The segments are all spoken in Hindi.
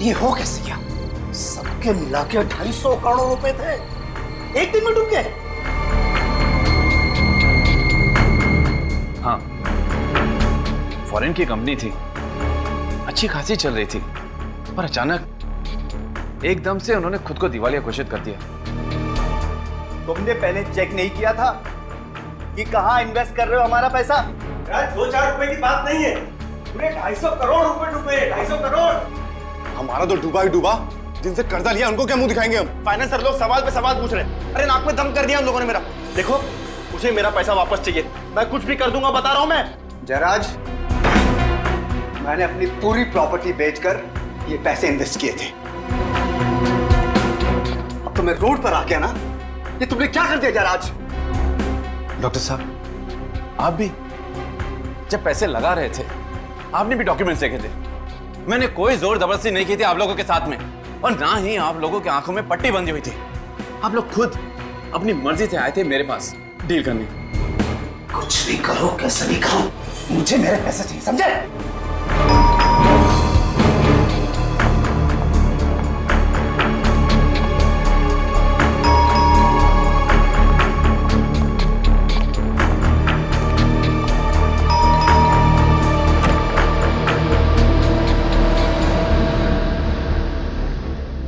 ये हो कैसे गया? सबके मिला के 250 करोड़ रुपए थे, एक दिन में डूब गए। हाँ, फॉरेन की कंपनी थी, अच्छी खासी चल रही थी, पर अचानक एकदम से उन्होंने खुद को दिवालिया घोषित कर दिया। तुमने पहले चेक नहीं किया था कि कहाँ इन्वेस्ट कर रहे हो हमारा पैसा? यार 2-4 रुपए की बात नहीं है, पूरे 250 करोड़ रुपए डूबे, 250 करोड़। हमारा तो डूबा ही डूबा, जिनसे कर्जा लिया उनको क्या मुंह दिखाएंगे हम? फाइनेंसर लोग सवाल पे सवाल पूछ रहे हैं। अरे नाक में दम कर दिया उन लोगों ने मेरा। देखो, मुझे मेरा पैसा वापस चाहिए, मैं कुछ भी कर दूंगा, बता रहा हूं मैं। जयराज, मैंने अपनी पूरी प्रॉपर्टी बेचकर ये पैसे इन्वेस्ट किए थे। अब तो मैं रोड पर आ गया ना, ये तुमने क्या कर दिया जयराज? डॉक्टर साहब, आप भी जब पैसे लगा रहे थे, आपने भी डॉक्यूमेंट्स देखे थे। मैंने कोई जोर जबरदस्ती नहीं की थी आप लोगों के साथ में, और ना ही आप लोगों की आंखों में पट्टी बंधी हुई थी। आप लोग खुद अपनी मर्जी से आए थे मेरे पास डील करने। कुछ भी करो, कैसे भी करो, मुझे मेरे पैसे चाहिए, समझे?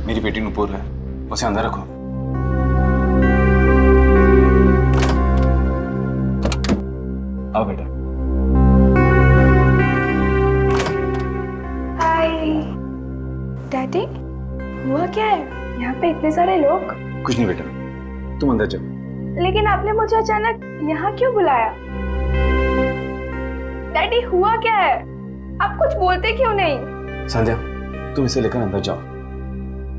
मेरी बेटी नुपुर है, उसे अंदर रखो। आओ बेटा। हाय डैडी, हुआ क्या है? यहाँ पे इतने सारे लोग। कुछ नहीं बेटा, तुम अंदर जाओ। लेकिन आपने मुझे अचानक यहाँ क्यों बुलाया? डैडी हुआ क्या है? आप कुछ बोलते क्यों नहीं? संध्या, तुम इसे लेकर अंदर जाओ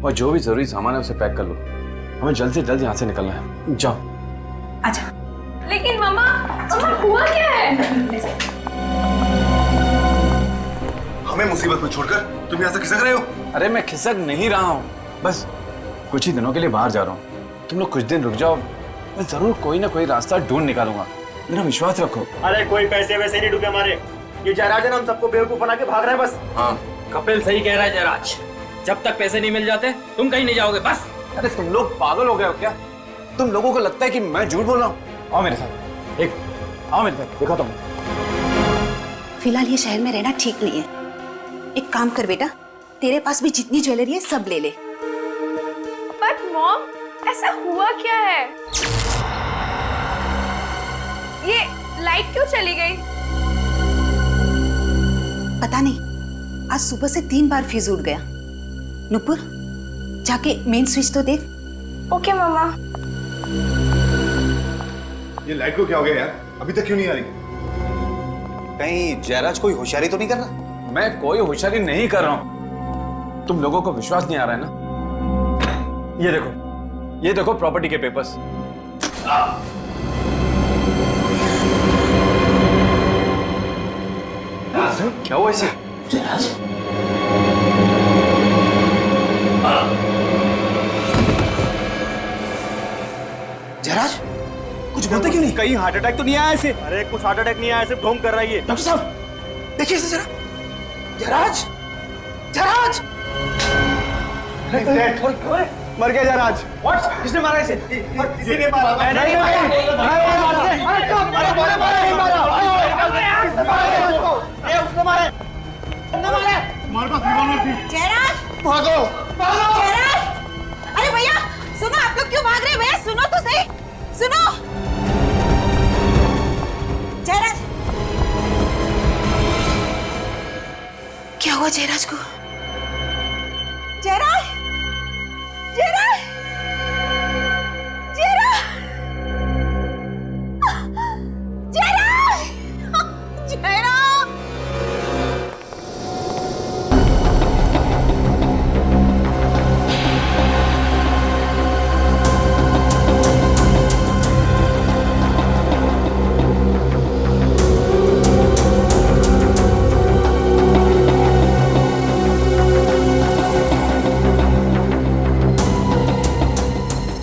और जो भी जरूरी सामान है उसे पैक कर लो। हमें जल्द से जल्द यहाँ से निकलना है। जाओ। अच्छा। लेकिन मम्मा हुआ क्या है? हमें मुसीबत में छोड़कर तुम यहाँ से खिसक रहे हो? अरे मैं खिसक नहीं रहा हूँ, बस कुछ ही दिनों के लिए बाहर जा रहा हूँ। तुम लोग कुछ दिन रुक जाओ, मैं जरूर कोई ना कोई रास्ता ढूंढ निकालूंगा, मेरा विश्वास रखो। अरे कोई पैसे वैसे नहीं डूबे हमारे, ये जयराज है ना, हम सबको बेवकूफ बना के भाग रहे हैं बस। हाँ, कपिल सही कह रहा है जयराज, जब तक पैसे नहीं मिल जाते तुम कहीं नहीं जाओगे बस। अरे तुम लोग पागल हो गए हो क्या? तुम लोगों को लगता है कि मैं झूठ बोल रहा हूँ? आओ मेरे साथ, आओ मेरे साथ, दिखाता हूँ। फिलहाल ये शहर में रहना ठीक नहीं है। एक काम कर बेटा, तेरे पास भी जितनी ज्वेलरी है सब ले ले। बट मॉम, ऐसा हुआ क्या है? ये लाइट क्यों चली गई? पता नहीं, आज सुबह से 3 बार फ्यूज उड़ गया। नुपुर, जाके मेन स्विच तो देख। ओके मम्मा। ये लाइट को क्या हो गया यार? अभी तक क्यों नहीं आ रही? कहीं जयराज कोई होशियारी तो नहीं कर रहा? मैं कोई होशियारी नहीं कर रहा हूँ, तुम लोगों को विश्वास नहीं आ रहा है ना? ये देखो प्रॉपर्टी के पेपर्स। क्या हुआ इसे? जयराज, कुछ बोलते क्यों नहीं? कहीं हार्ट अटैक तो नहीं आया इसे? अरे कुछ हार्ट अटैक नहीं आया, सिर्फ ढोंग कर रहा है ये। डॉक्टर साहब, देखिए इसे जरा। जयराज, जयराज! मर गया जयराज। व्हाट? किसने मारा इसे? किसी ने मारा? मैं नहीं मारा। उसने मारा। जयराज, भागो! जयराज! अरे भैया सुनो, आप लोग क्यों भाग रहे हैं? भैया सुनो तो सही, सुनो। जयराज, क्या हुआ जयराज को? जयराज, जयराज, जयराज, जयराज, जयराज!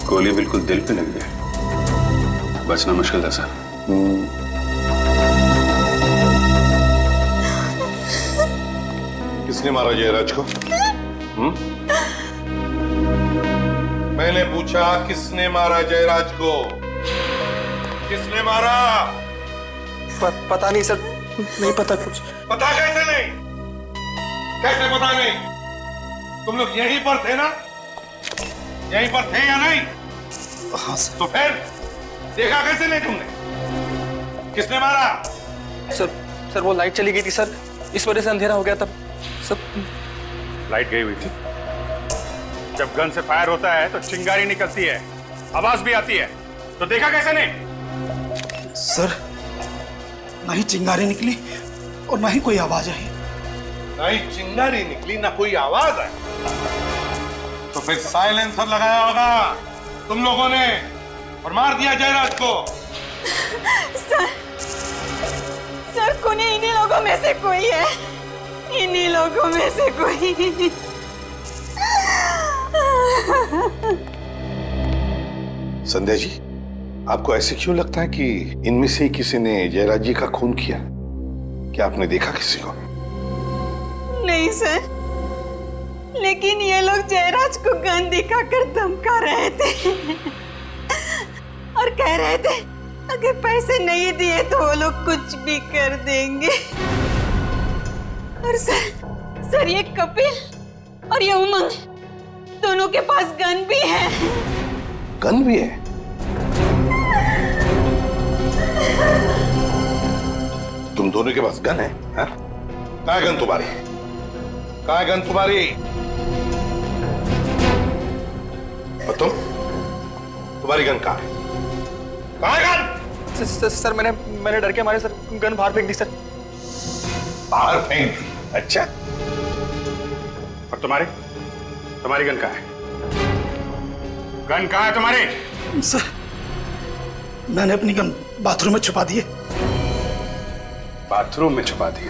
गोली बिल्कुल दिल पे लग गई, बचना मुश्किल था सर। किसने मारा जयराज को? मैंने पूछा किसने मारा जयराज को? किसने मारा? पता नहीं सर, नहीं पता कुछ। पता कैसे नहीं? कैसे पता नहीं? तुम लोग यहीं पर थे ना? यहीं पर थे या नहीं? हाँ सर। तो फिर देखा कैसे नहीं तुमने? किसने मारा? सर वो लाइट चली गई थी सर, इस वजह से अंधेरा हो गया तब सब। लाइट गई हुई थी। जब गन से फायर होता है तो चिंगारी निकलती है, आवाज भी आती है, तो देखा कैसे नहीं? सर ना ही चिंगारी निकली और ना ही कोई आवाज आई। ना ही चिंगारी निकली ना कोई आवाज आई, तो फिर साइलेंसर लगाया होगा तुम लोगों ने और मार दिया जयराज को। सर कुनी इन्हीं लोगों में से कोई है, इन्हीं लोगों में से कोई। संध्या जी, आपको ऐसे क्यों लगता है कि इनमें से किसी ने जयराज जी का खून किया? क्या आपने देखा किसी को? नहीं सर, लेकिन ये लोग जयराज को गन दिखाकर धमका रहे थे और कह रहे थे अगर पैसे नहीं दिए तो वो लोग कुछ भी कर देंगे। और सर ये कपिल और ये उमंग दोनों के पास गन भी है। गन भी है? तुम दोनों के पास गन है? हाँ? कहाँ है गन तुम्हारी? कहाँ है गन तुम्हारी? और तुम्हारी गन कहाँ है? कहाँ है गन? सर मैंने डर के मारे सर गन बाहर फेंक दी सर। बाहर फेंक दी? अच्छा। और तुम्हारी गन कहाँ है? गन कहाँ है तुम्हारी? सर मैंने अपनी गन बाथरूम में छुपा दी है। बाथरूम में छुपा दी?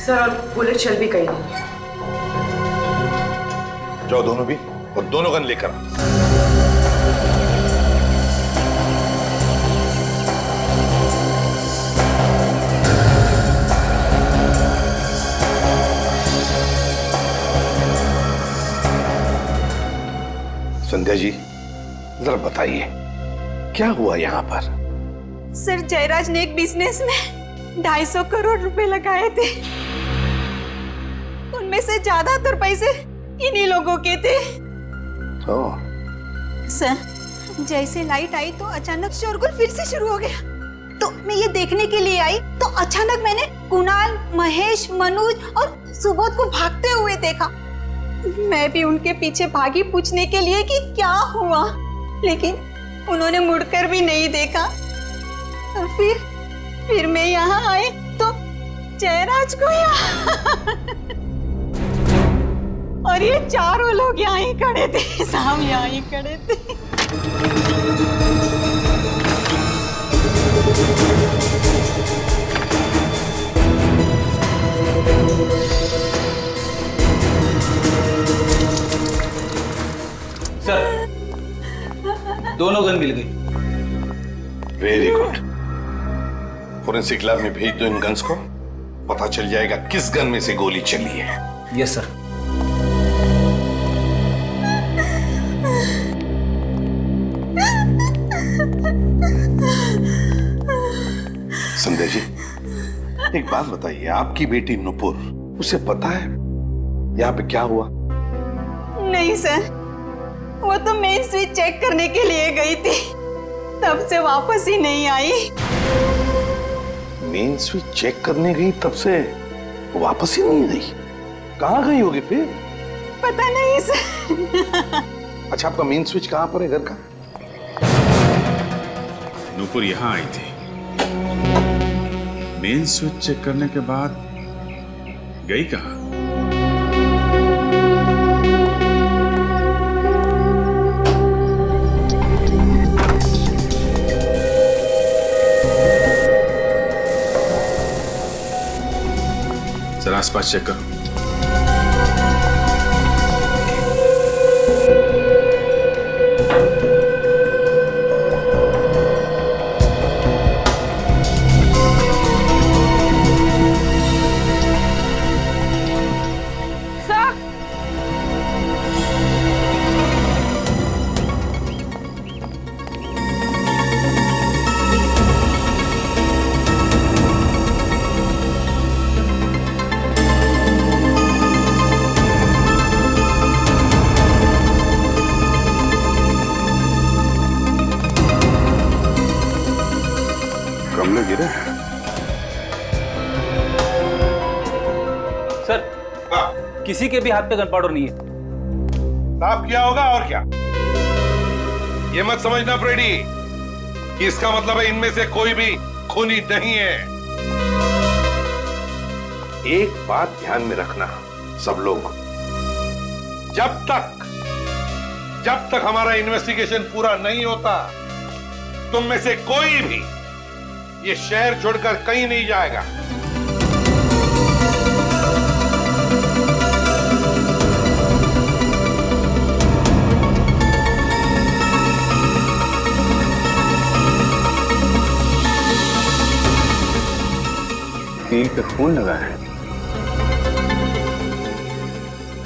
सर और बुलेट शेल भी कहीं नहीं है। जाओ दोनों भी, और दोनों गन लेकर आओ। संध्या जी जरा बताइए क्या हुआ यहाँ पर? सर जयराज ने एक बिजनेस में 250 करोड़ रुपए लगाए थे, उनमें से ज्यादातर पैसे इन्हीं लोगों के थे। सर जैसे लाइट आई तो अचानक शोरगुल फिर से शुरू हो गया, तो मैं ये देखने के लिए आई तो अचानक मैंने कुणाल, महेश, मनोज और सुबोध को भागते हुए देखा। मैं भी उनके पीछे भागी पूछने के लिए कि क्या हुआ, लेकिन उन्होंने मुड़कर भी नहीं देखा। और फिर मैं यहाँ आई तो जयराज को यहाँ और ये चारों लोग यहाँ ही खड़े थे, सामने यहाँ ही खड़े थे। सर दोनों गन मिल गई। Very good. फोरेंसिक लैब में भेज दो इन गन्स को, पता चल जाएगा किस गन में से गोली चली है। Yes sir. संध्या जी एक बात बताइए, आपकी बेटी नुपुर, उसे पता है यहाँ पे क्या हुआ? नहीं सर, वो तो मेन स्विच चेक करने के लिए गई थी, तब से वापस ही नहीं आई। मेन स्विच चेक करने गई तब से वापस ही नहीं आई? कहाँ गई होगी फिर? पता नहीं सर। अच्छा आपका मेन स्विच कहाँ पर है घर का? नूपुर यहाँ आई थी, मेन स्विच चेक करने के बाद गई कहाँ? जरा आसपास चेक करो। सर किसी के भी हाथ पे गन पाउडर नहीं है। साफ किया होगा और क्या। ये मत समझना फ्रेडी कि इसका मतलब है इनमें से कोई भी खूनी नहीं है। एक बात ध्यान में रखना सब लोग, जब तक हमारा इन्वेस्टिगेशन पूरा नहीं होता तुम में से कोई भी ये शहर छोड़कर कहीं नहीं जाएगा। कील पे खून लगा है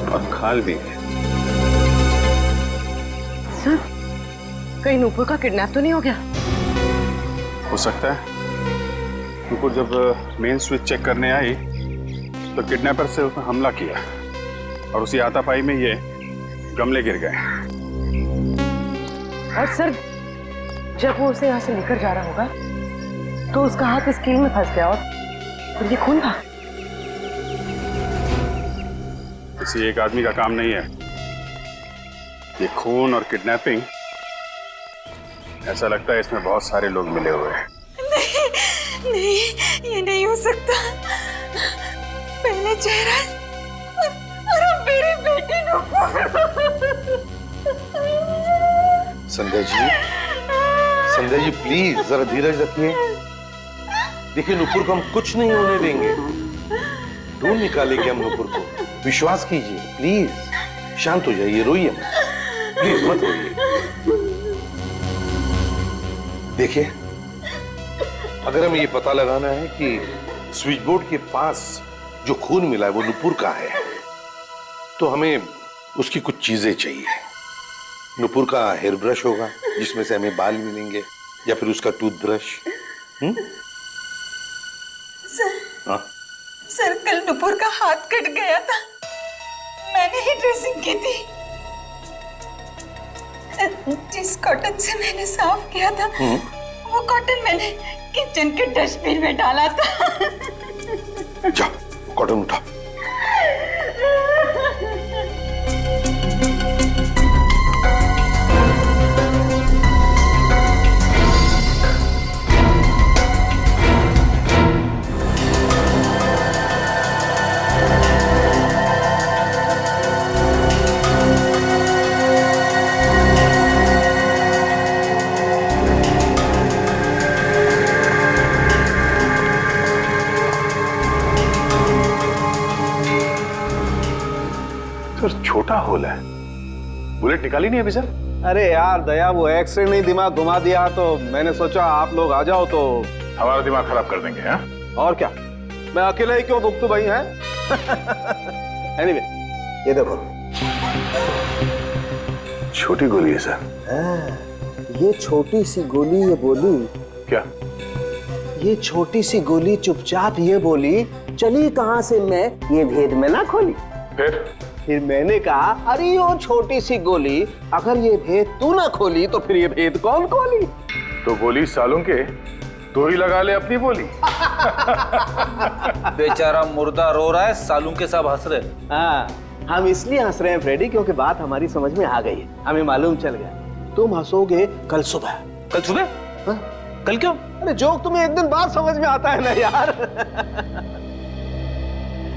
और खाल भी है। सर कहीं नूपुर का किडनैप तो नहीं हो गया? हो सकता है। नूपुर जब मेन स्विच चेक करने आई तो किडनैपर से उसने हमला किया और उसी हाथापाई में ये गमले गिर गए। और सर जब वो उसे यहाँ से लेकर जा रहा होगा तो उसका हाथ इस कील में फंस गया और ये खून था। किसी एक आदमी का काम नहीं है ये खून और किडनैपिंग। ऐसा लगता है इसमें बहुत सारे लोग मिले हुए हैं। नहीं, ये नहीं हो सकता। पहले चेहरा और अब मेरी बेटी नूपुर। संध्या जी प्लीज जरा धीरज रखिए। देखिए नूपुर को हम कुछ नहीं होने देंगे, ढूंढ निकालेंगे हम नूपुर को। विश्वास कीजिए प्लीज, शांत हो जाइए, रोइए मत, प्लीज मत रोइए। देखिए अगर हमें ये पता लगाना है कि स्विच बोर्ड के पास जो खून मिला है वो नूपुर का है तो हमें उसकी कुछ चीजें चाहिए। नूपुर का हेयर ब्रश होगा जिसमें से हमें बाल मिलेंगे, या फिर उसका टूथब्रश। सर कल नूपुर का हाथ कट गया था, मैंने ही ड्रेसिंग की थी। जिस कॉटन से मैंने साफ किया था वो कॉटन मैंने किचन के डस्टबिन में डाला था। जा कॉटन उठा। सर छोटा होल है, बुलेट निकाली नहीं अभी सर? अरे यार दया, वो एक्सरे नहीं दिमाग घुमा दिया तो मैंने सोचा आप लोग आ जाओ तो हमारा दिमाग खराब कर देंगे। हाँ और क्या, मैं अकेला ही क्यों भुगतू भाई हैं? एनीवे ये देखो, छोटी गोली है सर। ये छोटी सी गोली ये बोली क्या? ये छोटी सी गोली चुपचाप ये बोली, चली कहां से मैं ये भेद में ना खोली। फिर मैंने कहा अरे वो छोटी सी गोली, अगर ये भेद तू ना खोली तो फिर ये भेद कौन खोली? तो गोली सालों के दो ही लगा ले अपनी बोली। बेचारा मुर्दा रो रहा है, सालू के सब हंस रहे। हाँ, हम इसलिए हंस रहे हैं फ्रेडी क्योंकि बात हमारी समझ में आ गई है, हमें मालूम चल गया। तुम हंसोगे कल सुबह। कल सुबह? हाँ? कल क्यों? अरे जोक तुम्हें एक दिन बाद समझ में आता है ना यार।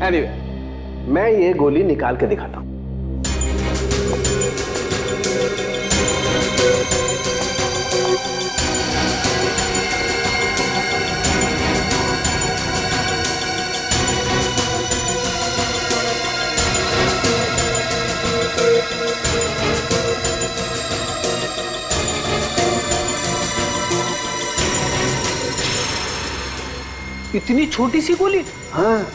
एनीवे, मैं ये गोली निकाल के दिखाता हूं। इतनी छोटी सी गोली? हाँ,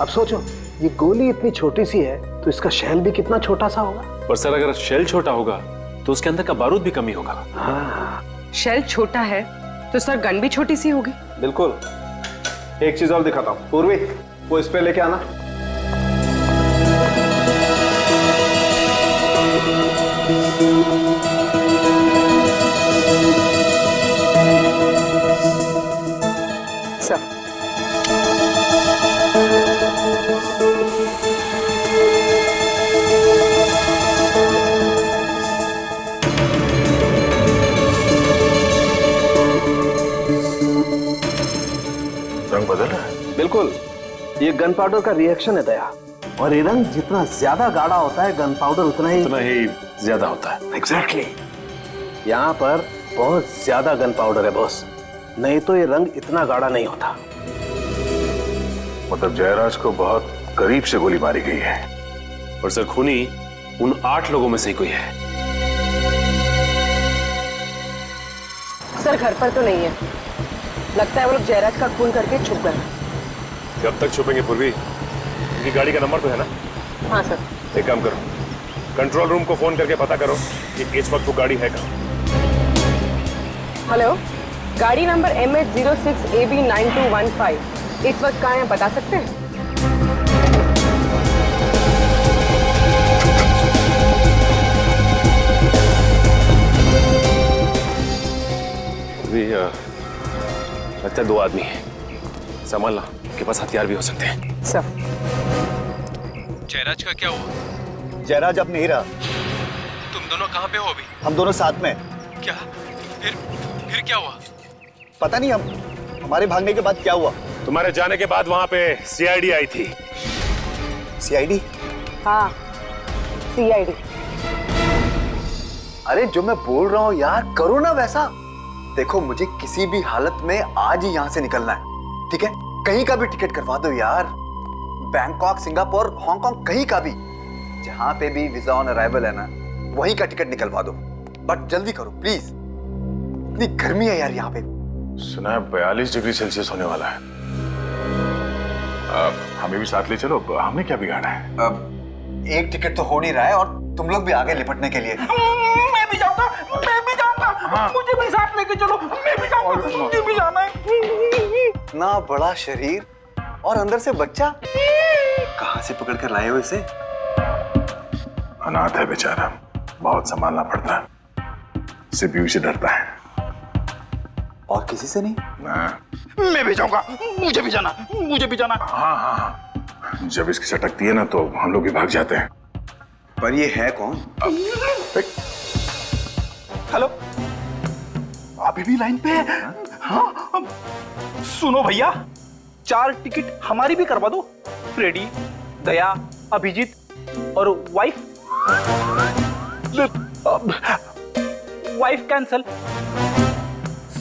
अब सोचो, ये गोली इतनी छोटी सी है तो इसका शेल भी कितना छोटा सा होगा। पर सर अगर शेल छोटा होगा तो उसके अंदर का बारूद भी कम ही होगा। हाँ, शेल छोटा है तो सर गन भी छोटी सी होगी। बिल्कुल। एक चीज और दिखाता हूँ, पूर्वी वो इस पे लेके आना। सर रंग बदल रहा है। बिल्कुल, ये गन पाउडर का रिएक्शन है दया। और ये रंग जितना ज्यादा गाढ़ा होता है, गन पाउडर उतना ही ज्यादा होता है। एग्जैक्टली। यहाँ पर बहुत ज्यादा गन पाउडर है बॉस, नहीं तो ये रंग इतना गाढ़ा नहीं होता। मतलब जयराज को बहुत करीब से गोली मारी गई है। और सर खूनी उन 8 लोगों में से ही कोई है। सर घर पर तो नहीं है, लगता है वो लोग जयराज का खून करके छुप गए। कब तक छुपेंगे पूर्वी? उनकी गाड़ी का नंबर तो है ना? हाँ सर। एक काम करो, कंट्रोल रूम को फोन करके पता करो कि इस वक्त वो गाड़ी है कहाँ। हेलो, गाड़ी नंबर MH06AB9215 इस वक्त कहाँ है बता सकते हैं? लगता है 2 आदमी हैं, संभालना, के पास हथियार भी हो सकते हैं। सर जयराज का क्या हुआ? जयराज अब नहीं रहा। तुम दोनों कहाँ पे हो अभी? हम दोनों साथ में। क्या? फिर क्या हुआ? पता नहीं, हमारे भागने के बाद क्या हुआ। तुम्हारे जाने के बाद वहां पे सीआईडी आई थी। सीआईडी? हाँ, सीआईडी। अरे जो मैं बोल रहा हूँ यार, करो ना वैसा। देखो मुझे किसी भी हालत में आज ही यहाँ से निकलना है, ठीक है? कहीं का भी टिकट करवा दो यार, बैंकॉक, सिंगापुर, हांगकांग, कहीं का भी, जहां पे भी वीजा ऑन अराइवल है ना, वहीं का टिकट निकलवा दो। बट जल्दी करो प्लीज, इतनी गर्मी है यार यहाँ पे। सुना है 42 डिग्री सेल्सियस होने वाला है। हमें भी साथ ले चलो, हमने क्या बिगाड़ा है? अब एक टिकट तो हो नहीं रहा है और तुम लोग भी आगे लिपटने के लिए। मैं भी जाऊंगा, मैं भी जाऊंगा। हाँ। मुझे भी साथ लेके चलो, मैं भी जाऊंगा, मुझे भी जाना है। इतना बड़ा शरीर और अंदर से बच्चा, कहां से पकड़ कर लाए हो इसे? अनाथ है बेचारा, बहुत संभालना पड़ता है, सिर्फ बीवी से डरता है और किसी से नहीं। मैं भी जाऊंगा, मुझे भी जाना, मुझे भी जाना। हाँ हाँ हाँ, जब इसकी सटकती है ना तो हम लोग भी भाग जाते हैं। पर ये है कौन? हेलो, अभी भी लाइन पे है? हाँ, सुनो भैया, 4 टिकट हमारी भी करवा दो। फ्रेडी, दया, अभिजीत और वाइफ। वाइफ कैंसल,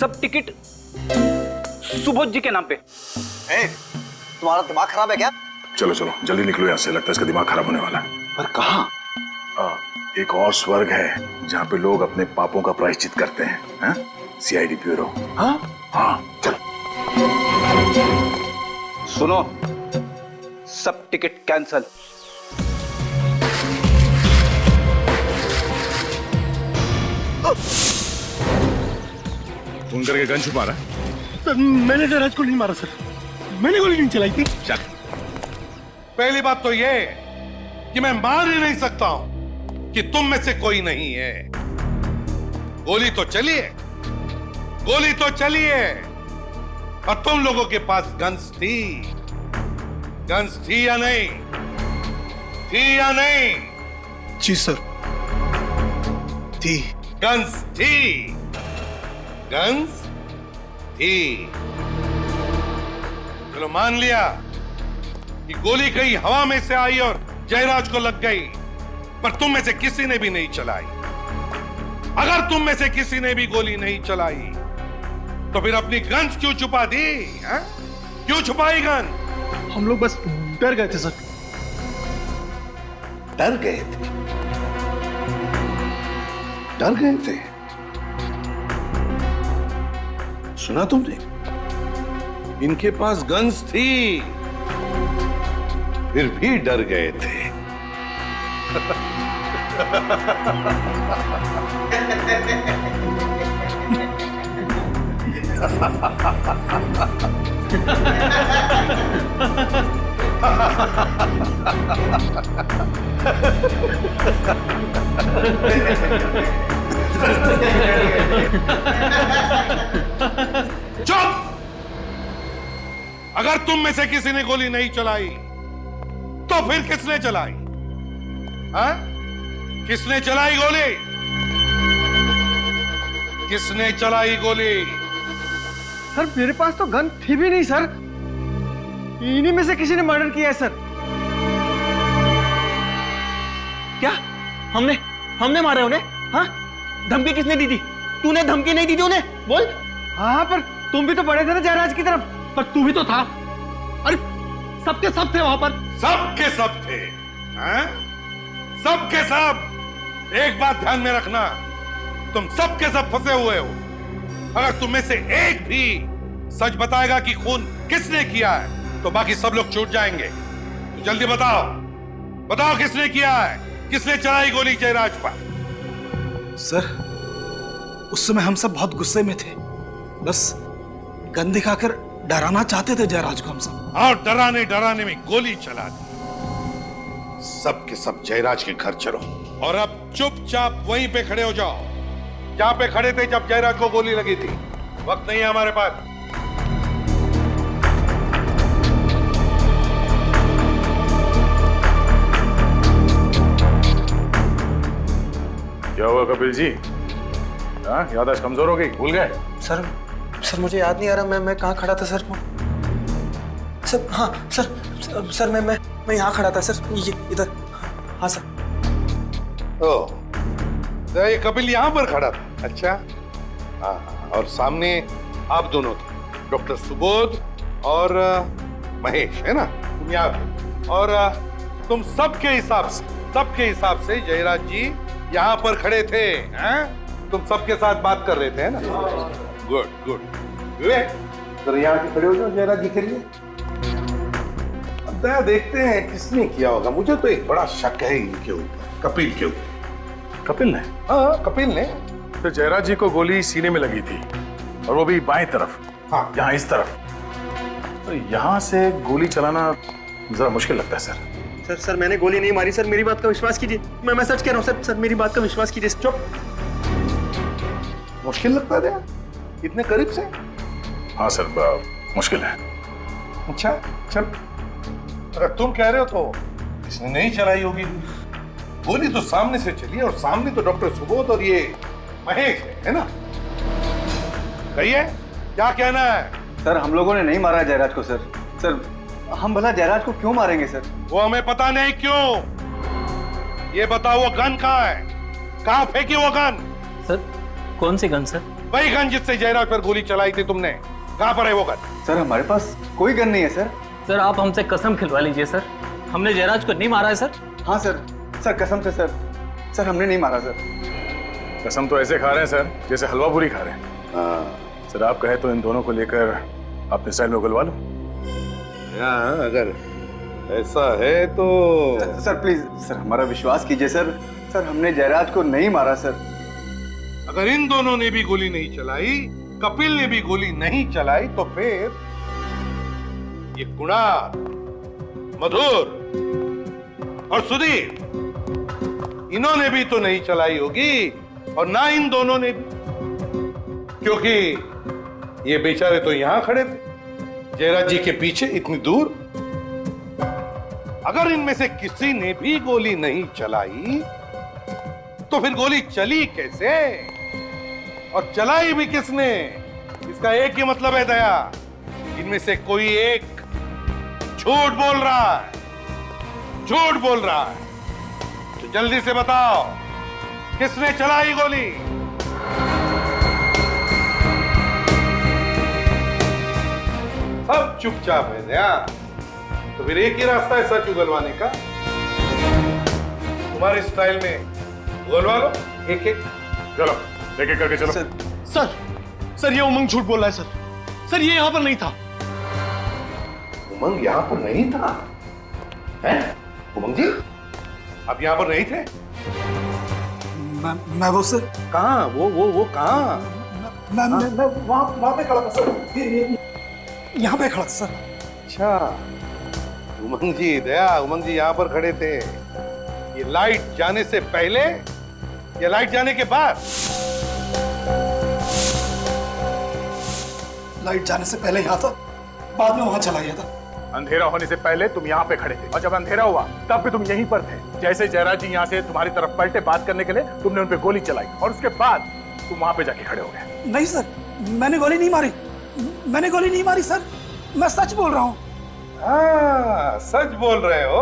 सब टिकट सुबोध जी के नाम पे। तुम्हारा दिमाग खराब है क्या? चलो चलो जल्दी निकलो यहाँ से, लगता है इसका दिमाग खराब होने वाला है। पर कहाँ? एक और स्वर्ग है जहाँ पे लोग अपने पापों का प्रायश्चित करते हैं। CID bureau. हाँ हाँ चलो। सुनो, सब टिकट कैंसल। फोन करके गन छुपा रहा है? सर, मैंने जयराज को नहीं मारा सर, मैंने गोली नहीं चलाई थी। चल। पहली बात तो ये कि मैं मान ही नहीं सकता हूं कि तुम में से कोई नहीं है। गोली तो चली है, गोली तो चली है, और तुम लोगों के पास गन्स थी। गन्स थी या नहीं? थी या नहीं? जी सर, थी। गन्स थी, गन्स थी। चलो मान लिया कि गोली कहीं हवा में से आई और जयराज को लग गई, पर तुम में से किसी ने भी नहीं चलाई। अगर तुम में से किसी ने भी गोली नहीं चलाई तो फिर अपनी गन्स क्यों छुपा दी? हा? क्यों छुपाई गन? हम लोग बस डर गए थे सर। डर गए थे? डर गए थे? सुना तुमने? इनके पास गन्स थी, फिर भी डर गए थे। चुप! अगर तुम में से किसी ने गोली नहीं चलाई तो फिर किसने चलाई? हाँ? किसने चलाई गोली? किसने चलाई गोली? सर मेरे पास तो गन थी भी नहीं सर। इन्हीं में से किसी ने मर्डर किया है सर। क्या हमने मारा उन्हें? हाँ, धमकी किसने दी थी? तूने धमकी नहीं दी थी उन्हें? बोल। हाँ, पर तुम भी तो बड़े थे ना जयराज की तरफ। पर तू भी तो था। अरे सबके सब थे वहां पर। सबके सब थे, हैं? सबके सब। एक बात ध्यान में रखना, तुम सबके सब फंसे हुए हो। अगर तुम में से एक भी सच बताएगा कि खून किसने किया है तो बाकी सब लोग छूट जाएंगे। तो जल्दी बताओ किसने किया है, किसने चलाई गोली जयराज पर? सर, उस समय हम सब बहुत गुस्से में थे, बस गन दिखाकर डराना चाहते थे जयराज को हम सब। और डराने में गोली चला दी। सब के सब जयराज के घर चलो और अब चुपचाप वहीं पे खड़े हो जाओ जहां पे खड़े थे जब जयराज को गोली लगी थी। वक्त नहीं है हमारे पास। क्या हुआ कपिल जी? हाँ, याददाश्त कमजोर हो गई, भूल गए? सर मुझे याद नहीं आ रहा मैं कहाँ खड़ा था सर। सर हाँ सर मैं यहाँ खड़ा था सर, ये इधर। हाँ सर। ओ, तो ये कपिल यहाँ पर खड़ा था? अच्छा। हाँ, और सामने आप दोनों थे, डॉक्टर सुबोध और महेश, है ना? तुम यहाँ पे। और तुम सबके हिसाब से जयराज जी यहाँ पर खड़े थे, हैं? तुम सबके साथ बात कर रहे थे, है ना? गुड। तो यहाँ के खड़े हो जाओ जयराज जी के लिए। अब दया देखते हैं किसने किया होगा। मुझे तो एक बड़ा शक है इनके ऊपर, कपिल के ऊपर। कपिल ने? हाँ, कपिल ने। तो जयराज जी को गोली सीने में लगी थी और वो भी बाएं तरफ। हाँ, यहाँ इस तरफ। तो यहाँ से गोली चलाना जरा मुश्किल लगता है सर। सर मैंने गोली नहीं मारी सर, मेरी बात का विश्वास कीजिए। मैं सच कह रहा हूँ सर, मेरी बात का विश्वास कीजिए। चुप। मुश्किल लगता है दया? इतने करीब से? हाँ सर, मुश्किल है। अच्छा, चल, अगर तुम कह रहे हो तो इसने नहीं चलाई होगी गोली। तो सामने से चली और सामने तो डॉक्टर सुबोध और ये महेश है ना? कहिए, क्या कहना है? सर, हम लोगों ने नहीं मारा जयराज को सर। सर, हम भला जयराज को क्यों मारेंगे सर? वो हमें पता नहीं क्यों। ये बताओ वो गन कहाँ है? कहाँ फेंकी वो गन? सर, कौन सी गन सर? वही गन जिससे जयराज पर गोली चलाई थी तुमने। कहाँ पर है वो गन? सर, हमारे पास कोई गन नहीं है सर। सर, आप हमसे कसम खिलवा लीजिए सर, हमने जयराज को नहीं मारा है सर। हाँ सर कसम से सर हमने नहीं मारा सर। कसम तो ऐसे खा रहे हैं सर जैसे हलवा पूरी खा रहे हैं। हाँ। सर, आप कहे तो इन दोनों को लेकर अपने सेल में उगलवा लो। अगर ऐसा है तो सर प्लीज सर, हमारा विश्वास कीजिए सर। सर, हमने जयराज को नहीं मारा सर। अगर इन दोनों ने भी गोली नहीं चलाई, कपिल ने भी गोली नहीं चलाई, तो फिर ये कुणाल, मधुर और सुधीर, इन्होंने भी तो नहीं चलाई होगी और ना इन दोनों ने भी, क्योंकि ये बेचारे तो यहां खड़े थे जयराज जी के पीछे इतनी दूर। अगर इनमें से किसी ने भी गोली नहीं चलाई तो फिर गोली चली कैसे और चलाई भी किसने? इसका एक ही मतलब है दया, इनमें से कोई एक झूठ बोल रहा है। तो जल्दी से बताओ किसने चलाई गोली? सब चुपचाप है दया। तो फिर एक ही रास्ता है सच उगलवाने का। तुम्हारे स्टाइल में उगलवा लो एक एक। चलो एक एक करके चलो। सर ये उमंग झूठ बोल रहा है सर ये यहाँ पर नहीं था। उमंग यहाँ पर नहीं था? हैं? उमंग जी आप यहाँ पर नहीं थे? मैं वो सर कहाँ? वो कहाँ? मैं वहाँ पे खड़ा था सर, यहाँ पे खड़ा था सर। अच्छा, उमंग जी, दया, उमंग जी यहाँ पर खड़े थे। ये लाइट जाने से पहले या लाइट जाने के बाद? लाइट जाने से पहले यहाँ था, बाद में वहाँ चला गया था। अंधेरा होने से पहले तुम यहाँ पे खड़े थे और जब अंधेरा हुआ तब भी तुम यहीं पर थे। जैसे जयराज जी यहाँ से तुम्हारी तरफ पलटे बात करने के लिए, तुमने उन पे गोली चलाई और उसके बाद तुम वहां पे जाके खड़े हो गए। नहीं सर, मैंने गोली नहीं मारी सर, मैं सच बोल रहा हूँ। हाँ, सच बोल रहे हो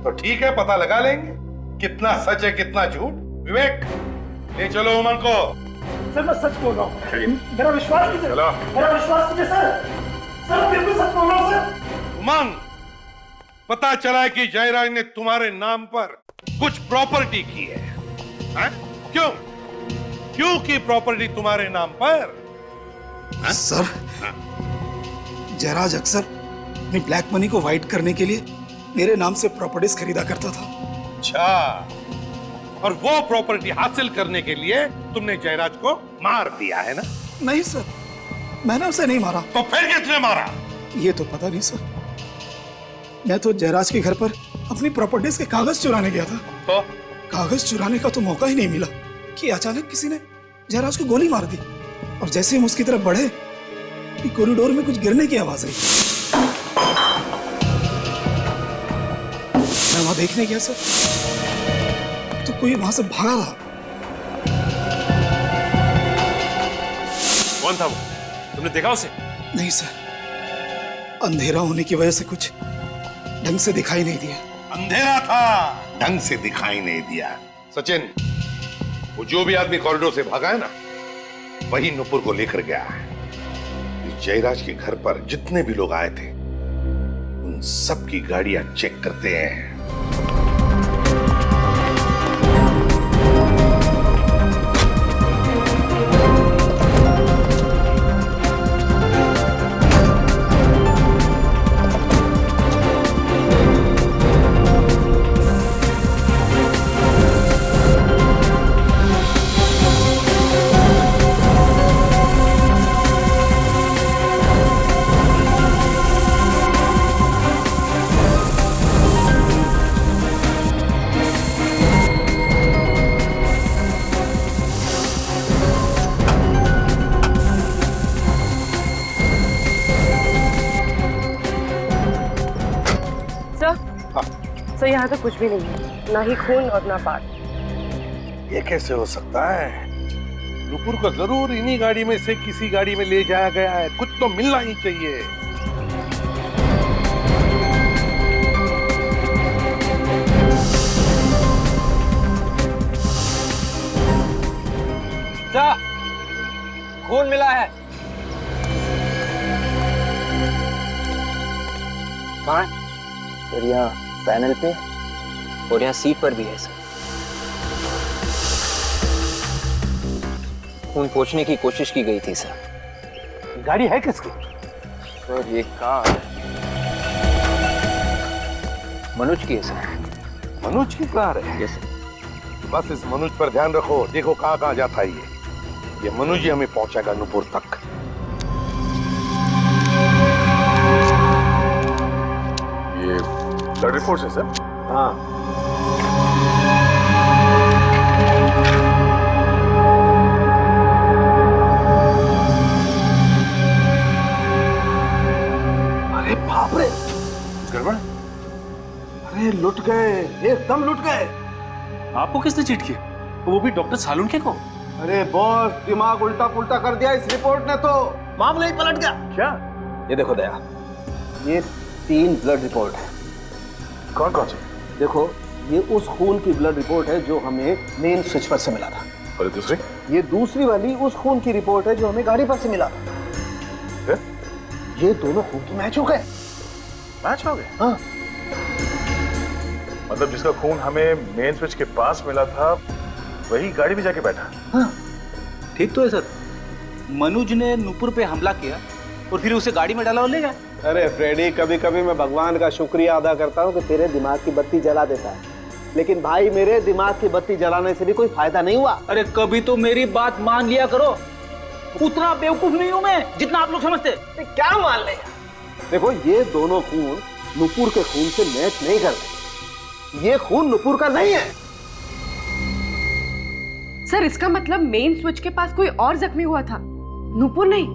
तो ठीक है, पता लगा लेंगे कितना सच है कितना झूठ। विवेक, ले चलो उमंग को। सर मैं सच बोल रहा हूँ, मेरा विश्वास कीजिए, मेरा विश्वास कीजिए सर, सर बिल्कुल सच बोल रहा हूँ सर। उमंग, पता चला है कि जयराज ने तुम्हारे नाम पर कुछ प्रॉपर्टी की है, हैं? क्यों क्यों की प्रॉपर्टी तुम्हारे नाम पर? हैं? सर, जयराज अक्सर अपनी ब्लैक मनी को वाइट करने के लिए मेरे नाम से प्रॉपर्टीज खरीदा करता था। अच्छा, और वो प्रॉपर्टी हासिल करने के लिए तुमने जयराज को मार दिया है ना? नहीं सर, मैंने उसे नहीं मारा। तो फिर किसने मारा? ये तो पता नहीं सर, मैं तो जयराज के घर पर अपनी प्रॉपर्टीज के कागज चुराने गया था। तो कागज चुराने का तो मौका ही नहीं मिला कि अचानक किसी ने जयराज को गोली मार दी, और जैसे हम उसकी तरफ बढ़े कि कॉरिडोर में कुछ गिरने की आवाज आई। मैं वहां देखने गया सर, तो कोई वहां से भागा था। कौन था वो? तुमने देखा उसे? नहीं सर, अंधेरा होने की वजह से कुछ ढंग से दिखाई नहीं दिया। अंधेरा था, ढंग से दिखाई नहीं दिया। सचिन, वो जो भी आदमी कॉरिडोर से भागा है ना, वही नुपुर को लेकर गया है। इस जयराज के घर पर जितने भी लोग आए थे, उन सब की गाड़ियां चेक करते हैं। सर यहाँ तो कुछ भी नहीं है, ना ही खून और ना पार्ट। ये कैसे हो सकता है? नुपुर को जरूर इन्हीं गाड़ी में से किसी गाड़ी में ले जाया गया है, कुछ तो मिलना ही चाहिए। जा, खून मिला है। कहाँ है? सर यहाँ पैनल पे और यहाँ सीट पर भी है सर। खून पोंछने की कोशिश की गई थी सर। गाड़ी है किसकी? सर ये कार मनोज की है सर। मनोज की कार है? Yes sir. बस इस मनोज पर ध्यान रखो, देखो कहाँ कहाँ जाता है ये मनोज ही हमें पहुंचाएगा नुपुर तक। ये ब्लड रिपोर्ट है सर? हाँ। अरे बाप रे, गड़बड़? अरे लुट गए, एकदम लुट गए। आपको किसने चीट किया? वो भी डॉक्टर सालुंखे को? अरे बॉस, दिमाग उल्टा पुल्टा कर दिया इस रिपोर्ट ने तो, मामला ही पलट गया। क्या? ये देखो दया, ये 3 ब्लड रिपोर्ट है। कौन कौन से? देखो, ये उस खून की ब्लड रिपोर्ट है जो हमें मेन स्विच पर से मिला था, और दूसरी? ये दूसरी वाली उस खून की रिपोर्ट है जो हमें गाड़ी पर से मिला था। फिर? ये दोनों खून तो मैच हो गए। मैच हो गए? हाँ। मतलब जिसका खून हमें मेन स्विच के पास मिला था, वही गाड़ी में जाके बैठा? हाँ। ठीक तो है सर, मनोज ने नुपुर पे हमला किया और फिर उसे गाड़ी में डाला और ले गया। अरे फ्रेडी, कभी कभी मैं भगवान का शुक्रिया अदा करता हूँ कि तेरे दिमाग की बत्ती जला देता है, लेकिन भाई मेरे दिमाग की बत्ती जलाने से भी कोई फायदा नहीं हुआ। अरे कभी तो मेरी बात मान लिया करो, उतना बेवकूफ नहीं हूं मैं जितना आप लोग समझते। क्या मान ले? देखो, ये दोनों खून नुपुर के खून से मैच नहीं करते, ये खून नुपुर का नहीं है। सर इसका मतलब मेन स्विच के पास कोई और जख्मी हुआ था, नुपुर नहीं।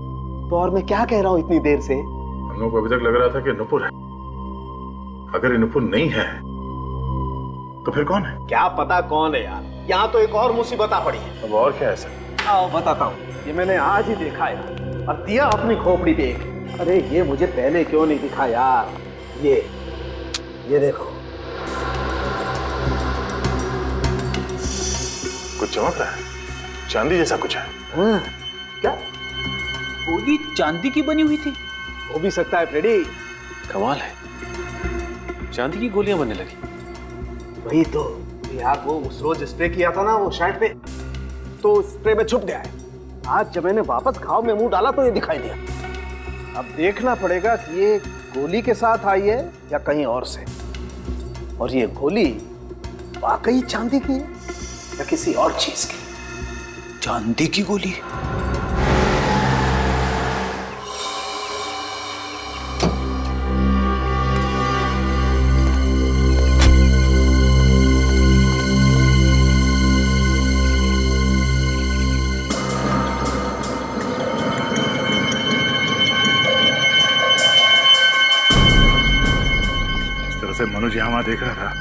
तो और मैं क्या कह रहा हूँ इतनी देर से? हम लोगों को अभी तक लग रहा था कि नुपुर है। अगर ये नुपुर नहीं है तो फिर कौन है? क्या पता कौन है यार, यहाँ तो एक और मुसीबत आ पड़ी है। अब और क्या है सर? आओ बताता हूँ, ये मैंने आज ही देखा है और दिया अपनी खोपड़ी पे एक अरे ये मुझे पहले क्यों नहीं दिखा यार? ये देखो। कुछ चमक रहा है, चांदी जैसा कुछ है। हाँ, क्या गोली चांदी की बनी हुई थी? हो भी सकता है फ्रेडी। कमाल है, चांदी की गोलियां बनने लगी। वही तो यार, वो उस रोज स्प्रे किया था ना वो शर्ट पे, तो स्प्रे में छुप गया है। आज जब मैंने वापस घाव में मुंह डाला तो ये दिखाई दिया। अब देखना पड़ेगा कि ये गोली के साथ आई है या कहीं और से, और ये गोली वाकई चांदी की है या किसी और चीज की। चांदी की गोली? से मनोज यहाँ वहां देख रहा था,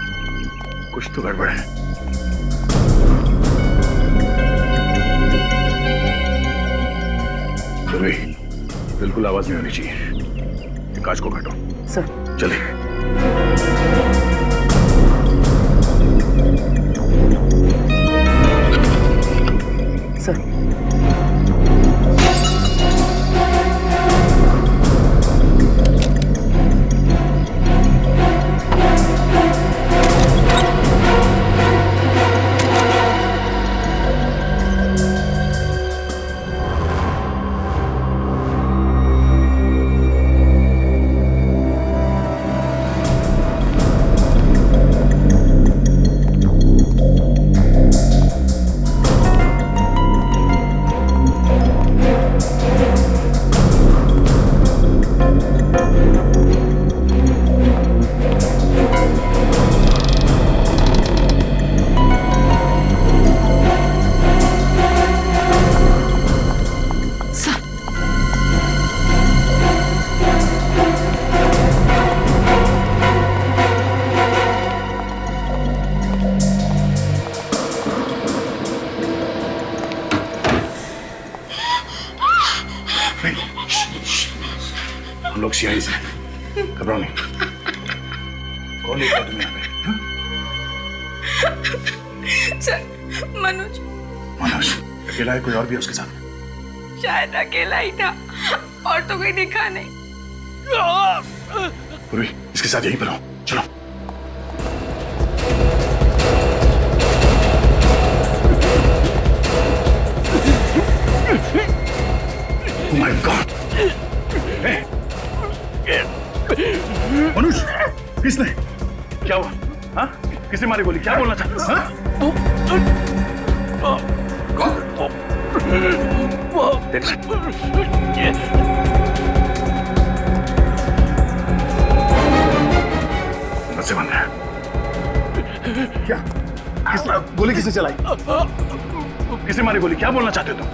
कुछ तो गड़बड़ है। बिल्कुल आवाज नहीं होनी चाहिए। कांच को काटो। सर। चलिए। सर। हम लोग सीआई से, घबराओ नहीं। कौन लेकर तुम्हें यहाँ पे? सर, मनोज। मनोज अकेला है, कोई और भी है उसके साथ? शायद अकेला ही था, और तो कोई दिखा नहीं। पूर्वी, इसके साथ यहीं पर हो, चलो। Oh my God! Hey! Manoj, किसने? क्या हुआ? हाँ? किसने मारी गोली? क्या बोलना चाहते हो? नशे बंद है। क्या? किसने गोली किसने चलाई? किसने मारी गोली? क्या बोलना चाहते हो तुम?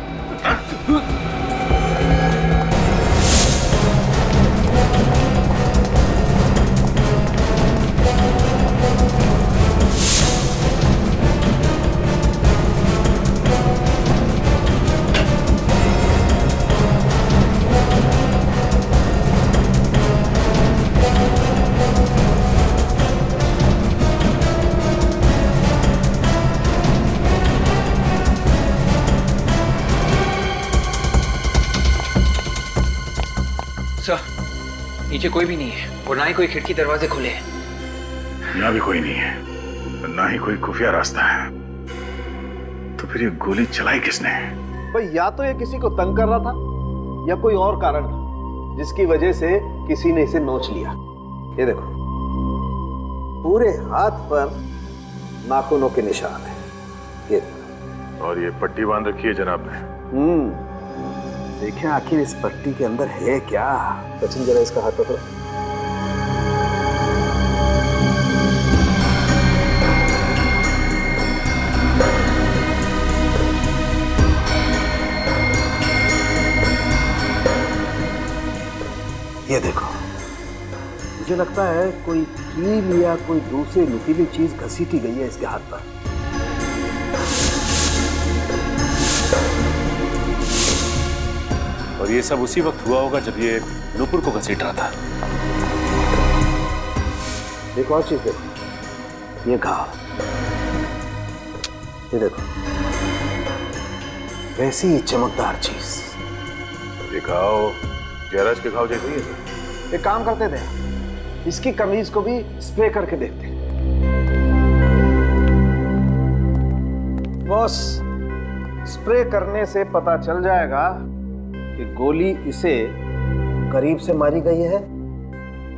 नीचे कोई भी नहीं है और ना ही कोई खिड़की दरवाजे खुले हैं। यहाँ भी कोई नहीं है, ना ही कोई खुफिया रास्ता है। तो फिर ये गोली चलाई किसने? भाई या तो ये किसी को तंग कर रहा था या कोई और कारण था जिसकी वजह से किसी ने इसे नोच लिया। ये देखो, पूरे हाथ पर नाखूनों के निशान है। ये और ये पट्टी बांध रखी है जनाब ने। देखें आखिर इस पट्टी के अंदर है क्या। सचिन जरा इसका हाथ पकड़ो। ये देखो, मुझे लगता है कोई कील या कोई दूसरी नुकीली चीज घसीटी गई है इसके हाथ पर। और ये सब उसी वक्त हुआ होगा जब ये नुपुर को घसीट रहा था। एक और चीज देखो, ये घाव, ये देखो, वैसी ही चमकदार चीज। ये घाव जयराज के घाव जैसे ही है सर। एक काम करते थे, इसकी कमीज को भी स्प्रे करके देखते। बॉस, स्प्रे करने से पता चल जाएगा कि गोली इसे करीब से मारी गई है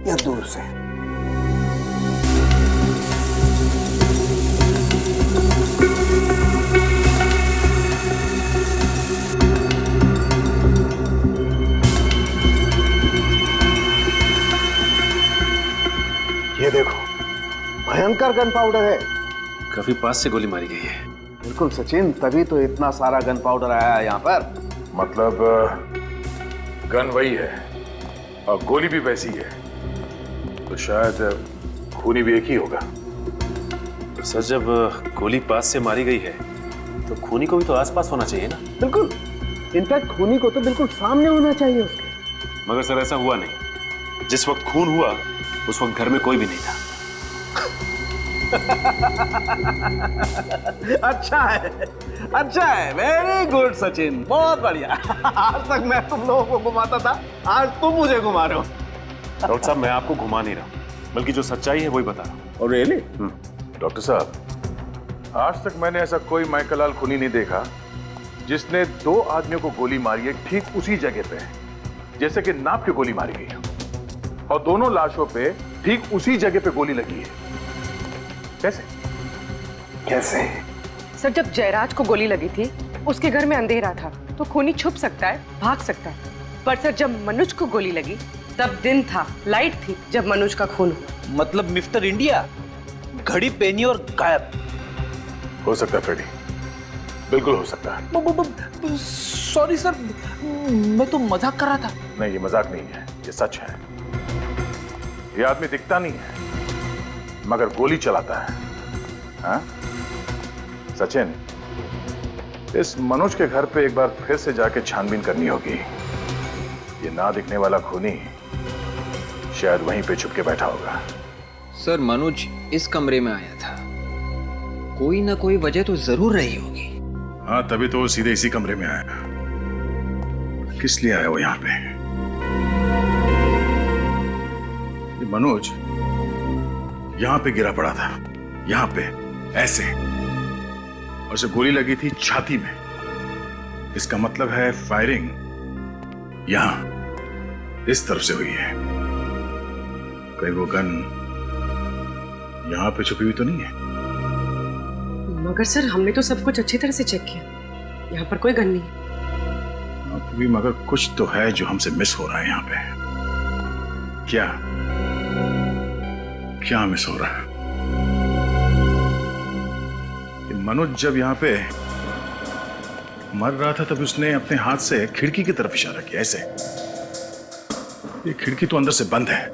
या दूर से। ये देखो, भयंकर गन पाउडर है। काफी पास से गोली मारी गई है। बिल्कुल सचिन, तभी तो इतना सारा गन पाउडर आया है यहाँ पर। मतलब गन वही है और गोली भी वैसी है, तो शायद खूनी भी एक ही होगा। सर, जब गोली पास से मारी गई है तो खूनी को भी तो आसपास होना चाहिए ना? बिल्कुल, इनफैक्ट खूनी को तो बिल्कुल सामने होना चाहिए उसके। मगर सर ऐसा हुआ नहीं। जिस वक्त खून हुआ उस वक्त घर में कोई भी नहीं था। अच्छा है, अच्छा है, वेरी गुड सचिन, बहुत बढ़िया। आज तक मैं तुम लोगों को घुमाता था, आज तुम मुझे घुमा रहे हो। डॉक्टर साहब, मैं आपको घुमा नहीं रहा हूं, बल्कि जो सच्चाई है वही बता रहा हूं। और रियली? डॉक्टर साहब, आज तक मैंने ऐसा कोई माइकलाल खूनी नहीं देखा जिसने 2 आदमियों को गोली मारी है ठीक उसी जगह पे, जैसे कि नाप की गोली मारी गई है, और दोनों लाशों पे ठीक उसी जगह पे गोली लगी है। कैसे? कैसे? सर, जब जयराज को गोली लगी थी उसके घर में अंधेरा था, तो खूनी छुप सकता है, भाग सकता है। पर सर, जब मनोज को गोली लगी तब दिन था, लाइट थी जब मनोज का खून हुआ। मतलब मिस्टर इंडिया घड़ी पहनी और गायब। हो सकता है फ्रेडी, बिल्कुल हो सकता है। सॉरी सर, मैं तो मजाक कर रहा था। नहीं, ये मजाक नहीं है, ये सच है। ये आदमी दिखता नहीं है मगर गोली चलाता है। हाँ? सचिन, इस मनोज के घर पे एक बार फिर से जाके छानबीन करनी होगी। ये ना दिखने वाला खूनी शायद वहीं पे छुप के बैठा होगा। सर, मनोज इस कमरे में आया था, कोई ना कोई वजह तो जरूर रही होगी। हाँ, तभी तो वो सीधे इसी कमरे में आया। किस लिए आया वो यहाँ पे? ये मनोज यहां पे गिरा पड़ा था, यहां पे ऐसे, और उसे गोली लगी थी छाती में। इसका मतलब है फायरिंग यहां इस तरफ से हुई है। कहीं वो गन यहां पे छुपी हुई तो नहीं है? मगर सर, हमने तो सब कुछ अच्छी तरह से चेक किया, यहाँ पर कोई गन नहीं है। भी मगर कुछ तो है जो हमसे मिस हो रहा है यहाँ पे। क्या क्या मिस हो रहा है? कि मनोज जब यहाँ पे मर रहा था तब उसने अपने हाथ से खिड़की की तरफ इशारा किया, ऐसे। ये खिड़की तो अंदर से बंद है।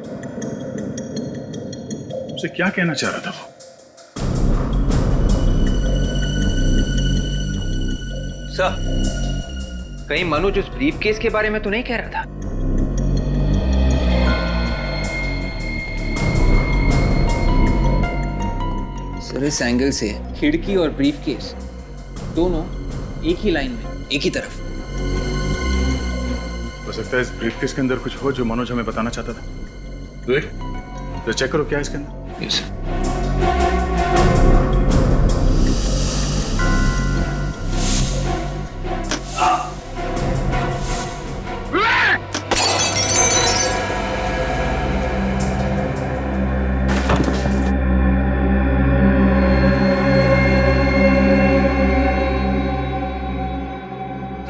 उसे क्या कहना चाह रहा था वो? सर, कहीं मनोज उस ब्रीफ केस के बारे में तो नहीं कह रहा था? सर, इस एंगल से खिड़की और ब्रीफ केस दोनों एक ही लाइन में, एक ही तरफ। हो सकता है इस ब्रीफकेस के अंदर कुछ हो जो मनोज हमें बताना चाहता था। तो चेक करो क्या है इसके अंदर। Yes sir.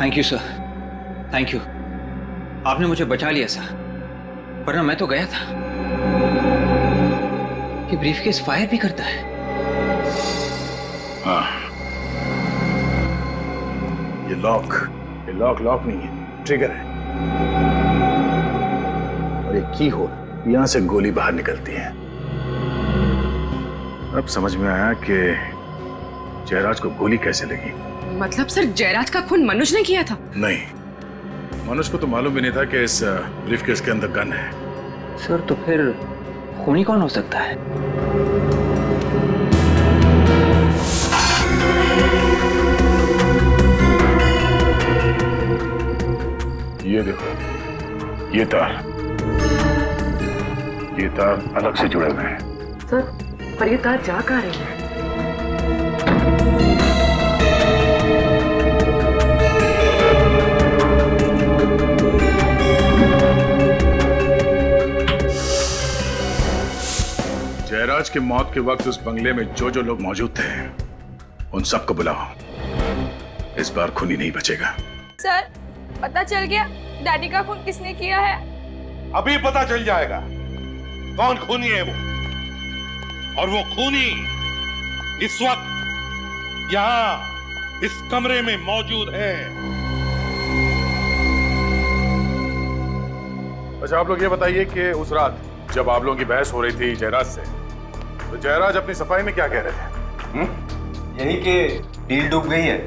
Thank you sir, thank you. आपने मुझे बचा लिया सर, वरना मैं तो गया था। कि ब्रीफकेस फायर भी करता है? हाँ, ये लॉक नहीं है, ट्रिगर है। और एक की होल, यहां से गोली बाहर निकलती है। अब समझ में आया कि जयराज को गोली कैसे लगी। मतलब सर, जयराज का खून मनोज ने किया था? नहीं, मनोज को तो मालूम भी नहीं था कि इस ब्रीफकेस के अंदर गन है। सर तो फिर खूनी कौन हो सकता है? ये देखो, ये तार अलग से जुड़े हुए हैं। सर पर ये तार जा कहाँ रही है? जयराज की मौत के वक्त उस बंगले में जो जो लोग मौजूद थे उन सबको बुलाओ। इस बार खूनी नहीं बचेगा। सर पता चल गया डैडी का खून किसने किया है? अभी पता चल जाएगा कौन खूनी है वो, और वो खूनी इस वक्त यहाँ इस कमरे में मौजूद है। अच्छा, आप लोग ये बताइए कि उस रात जब आप लोगों की बहस हो रही थी जयराज से, तो जयराज अपनी सफाई में क्या कह रहे थे? यही कि डील डूब गई है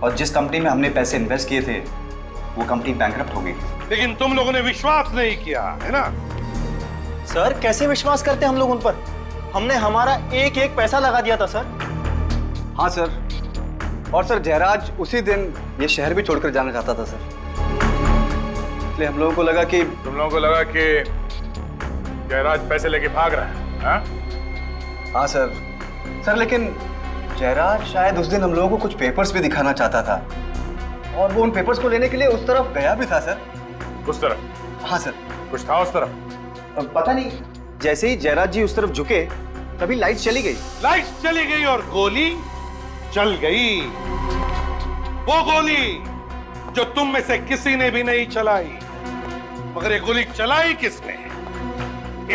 और जिस कंपनी में हमने पैसे इन्वेस्ट किए थे वो कंपनी बैंकरप्ट हो गई। लेकिन तुम लोगों ने विश्वास नहीं किया है ना? सर कैसे विश्वास करते हम लोग उन पर? हमने हमारा एक एक पैसा लगा दिया था सर। हाँ सर, और सर जयराज उसी दिन ये शहर भी छोड़कर जाना चाहता था सर, इसलिए हम लोगों को लगा कि तुम लोगों को लगा कि जयराज पैसे लेके भाग रहा है? हाँ? हाँ सर लेकिन जयराज शायद उस दिन हम लोगों को कुछ पेपर्स भी दिखाना चाहता था और वो उन पेपर्स को लेने के लिए उस तरफ गया भी था सर। उस तरफ? हाँ सर। कुछ था उस तरफ? पता नहीं, जैसे ही जयराज जी उस तरफ झुके तभी लाइट चली गई। लाइट चली गई और गोली चल गई। वो गोली जो तुम में से किसी ने भी नहीं चलाई, मगर ये गोली चलाई किसने?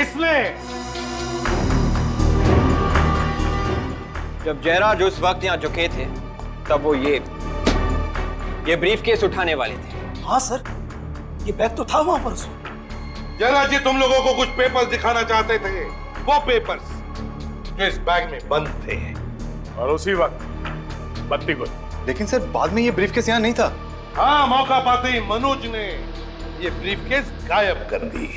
इसने। जब जयराज उस वक्त यहाँ झुके थे तब वो ये ब्रीफकेस उठाने वाले थे। हाँ सर, ये बैग तो था वहां पर उसमें। जयराज जी तुम लोगों को कुछ पेपर्स दिखाना चाहते थे, वो पेपर्स जो इस बैग में बंद थे। और उसी वक्त बत्ती गुल। लेकिन सर बाद में ये ब्रीफकेस यहाँ नहीं था। हाँ, मौका पाते ही मनोज ने ये ब्रीफकेस गायब कर दी।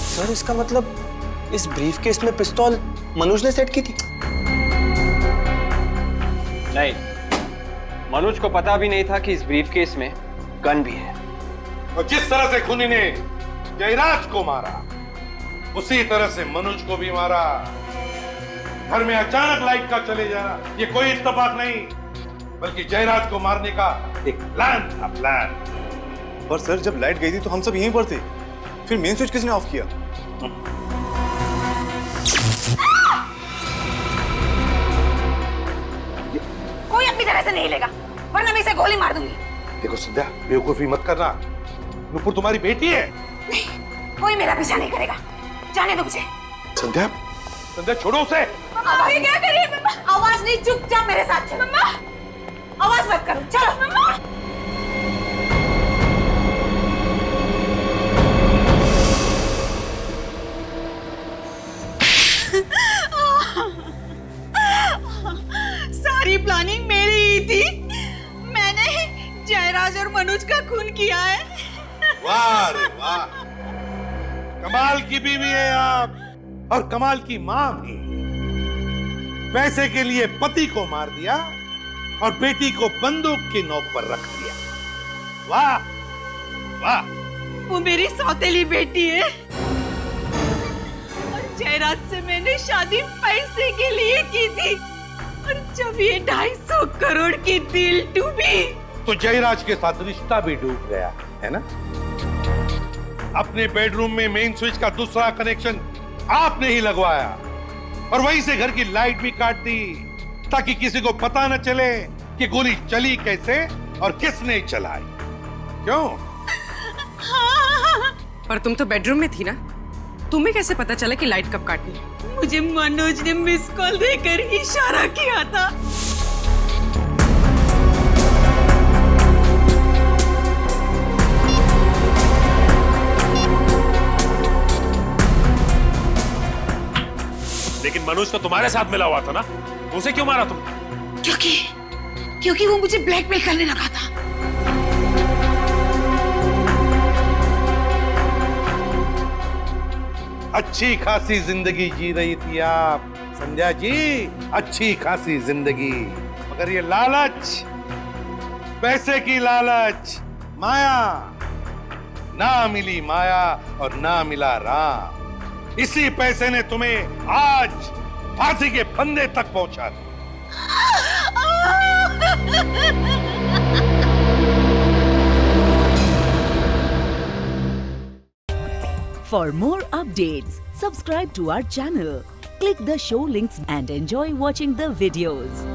सर इसका मतलब इस ब्रीफकेस में पिस्तौल मनोज ने सेट की थी? नहीं, मनोज को पता भी नहीं था कि इस ब्रीफकेस में गन भी है। और जिस तरह से खूनी ने जयराज को मारा उसी तरह से मनोज को भी मारा। घर में अचानक लाइट का चले जाना ये कोई इत्तेफाक नहीं, बल्कि जयराज को मारने का एक प्लान था, प्लान। पर सर जब लाइट गई थी तो हम सब यहीं पर थे, फिर मेन स्विच किसने ऑफ किया? कोई अपनी जगह से नहीं लेगा, वरना मैं इसे गोली मार दूंगी। देखो संध्या, बेवकूफी मत करना। नुपुर तुम्हारी बेटी है। नहीं, कोई मेरा पीछा नहीं करेगा, जाने दो मुझे। संध्या, संध्या छोड़ो उसे। अभी क्या करिए? आवाज नहीं, चुपचाप मेरे साथ चलो। मम्मा, आवाज मत करो, चलो। मम्मा। सारी प्लानिंग मेरी ही थी। मैंने जयराज और मनोज का खून किया है। वाह रे वाह, कमाल की बीवी है आप, और कमाल की मां भी। पैसे के लिए पति को मार दिया और बेटी को बंदूक की नोक पर रख दिया। वाह वाह। वो मेरी सौतेली बेटी है और जयराज से मैंने शादी पैसे के लिए की थी, और जब ये 250 करोड़ की डील डूबी तो जयराज के साथ रिश्ता भी डूब गया है ना? अपने बेडरूम में मेन स्विच का दूसरा कनेक्शन आपने ही लगवाया और वहीं से घर की लाइट भी काट दी ताकि किसी को पता न चले कि गोली चली कैसे और किसने चलाई। क्यों? पर तुम तो बेडरूम में थी ना, तुम्हें कैसे पता चला कि लाइट कब काटनी है? मुझे मनोज ने मिस कॉल देकर इशारा किया था। मनोज तो तुम्हारे साथ मिला हुआ था ना, उसे क्यों मारा तुमने? क्योंकि वो मुझे ब्लैकमेल करने लगा था। अच्छी खासी जिंदगी जी रही थी आप संध्या जी, अच्छी खासी जिंदगी, मगर ये लालच, पैसे की लालच, माया, ना मिली माया और ना मिला राम। इसी पैसे ने तुम्हें आज फांसी के फंदे तक पहुंचा दिया। For more updates, subscribe to our channel, click the show links and enjoy watching the videos.